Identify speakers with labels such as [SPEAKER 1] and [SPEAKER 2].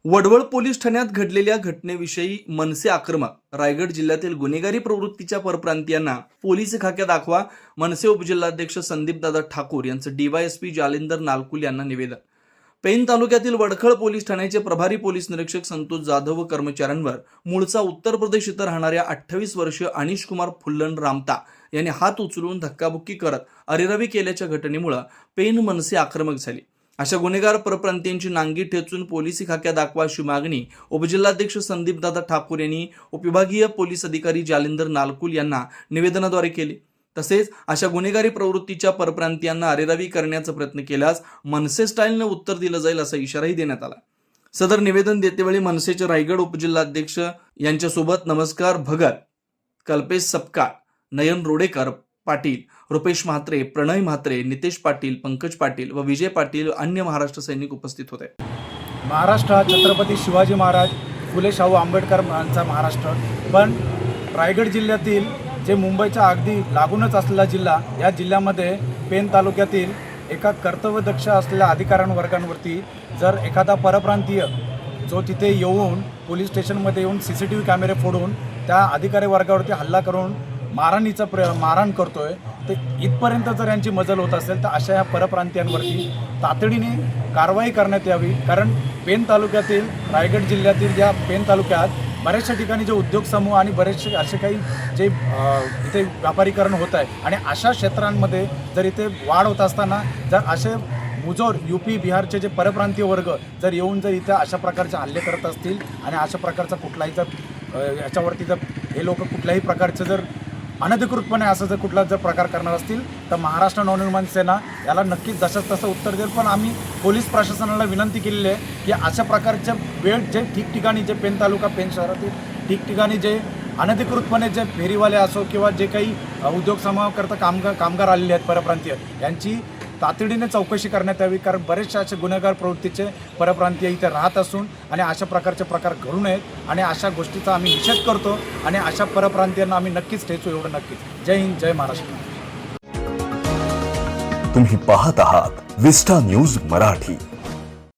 [SPEAKER 1] वडवळ police ठाण्यात घडलेल्या घटनेविषयी मनसे आक्रमक. रायगड जिल्ह्यातील गुन्हेगारी प्रवृत्तीच्या परप्रांतीयांना पोलीस खाक्या दाखवा. मनसे उपजिल्हाध्यक्ष संदीपदादा ठाकूर यांचं डीवायएसपी जालिंदर नालकुल यांना निवेदन. पेन तालुक्यातील वडखळ पोलीस ठाण्याचे प्रभारी पोलीस निरीक्षक संतोष जाधव व कर्मचाऱ्यांवर मूळचा उत्तर प्रदेश इथं राहणाऱ्या 28 वर्षीय अनिश कुमार फुल्लन रामता यांनी हात उचलून धक्काबुक्की करत अरेरावी केल्याच्या घटनेमुळे पेन मनसे आक्रमक झाली. अशा गुन्हेगार परप्रांतीयांची नांगी ठेचून पोलिसी खाक्या दाखवा अशी मागणी उपजिल्हाध्यक्ष संदीपदादा ठाकूर यांनी उपविभागीय पोलीस अधिकारी जालिंदर नालकुल यांना निवेदनाद्वारे केली. तसेच अशा गुन्हेगारी प्रवृत्तीच्या परप्रांतीयांना अरेरावी करण्याचा प्रयत्न केल्यास मनसे स्टाईलने उत्तर दिलं जाईल असा इशाराही देण्यात आला. सदर निवेदन देतेवेळी मनसेचे रायगड उपजिल्हाध्यक्ष यांच्यासोबत नमस्कार भगत, कल्पेश सपकाळ, नयन रोडेकर पाटील, रुपेश म्हात्रे, प्रणय म्हात्रे, नितेश पाटील, पंकज पाटील व विजय पाटील व अन्य महाराष्ट्र सैनिक उपस्थित होते.
[SPEAKER 2] महाराष्ट्र हा छत्रपती शिवाजी महाराज, फुले शाहू आंबेडकर यांचा महाराष्ट्र, पण रायगड जिल्ह्यातील जे मुंबईच्या अगदी लागूनच असलेला जिल्हा, या जिल्ह्यामध्ये पेन तालुक्यातील एका कर्तव्यदक्ष असलेल्या अधिकाऱ्यांवर्गांवरती जर एखादा परप्रांतीय जो तिथे येऊन पोलीस स्टेशनमध्ये येऊन CCTV कॅमेरे फोडून त्या अधिकारी वर्गावरती हल्ला करून मारहाण करतोय, ते इथपर्यंत जर यांची मजल होत असेल तर अशा या परप्रांतीयांवरती तातडीने कारवाई करण्यात यावी. कारण पेन तालुक्यातील, रायगड जिल्ह्यातील या पेन तालुक्यात बऱ्याचशा ठिकाणी जे उद्योग समूह आणि बरेचसे असे काही जे इथे व्यापारीकरण होत आहे आणि अशा क्षेत्रांमध्ये जर इथे वाढ होत असताना जर असे मुजोर UP बिहारचे जे परप्रांतीय वर्ग जर येऊन जर इथं अशा प्रकारचे हल्ले करत असतील आणि अशा प्रकारचा कुठलाही जर याच्यावरती जर हे लोक कुठल्याही प्रकारचं जर अनधिकृतपणे असं जर कुठला जर प्रकार करणार असतील तर महाराष्ट्र नवनिर्माण सेना याला नक्कीच जसंच तसं उत्तर देईल. पण आम्ही पोलीस प्रशासनाला विनंती केलेली आहे की अशा प्रकारच्या वेळ जे ठिकठिकाणी जे पेन तालुका, पेन शहरातील ठिकठिकाणी जे अनधिकृतपणे जे फेरीवाले असो किंवा जे काही उद्योग समूहाकरता कामगार आलेले आहेत परप्रांतीय, यांची तातडीने चौकशी करण्यात यावी. कारण बरेचसे असे गुन्हेगार प्रवृत्तीचे परप्रांतीय इथे राहत असून आणि अशा प्रकारचे प्रकार घडू नयेत आणि अशा गोष्टीचा आम्ही निषेध करतो आणि अशा परप्रांतीयांना आम्ही नक्कीच ठेचू, एवढं नक्कीच. जय हिंद, जय महाराष्ट्र.
[SPEAKER 3] तुम्ही पाहत आहात विस्टा न्यूज मराठी.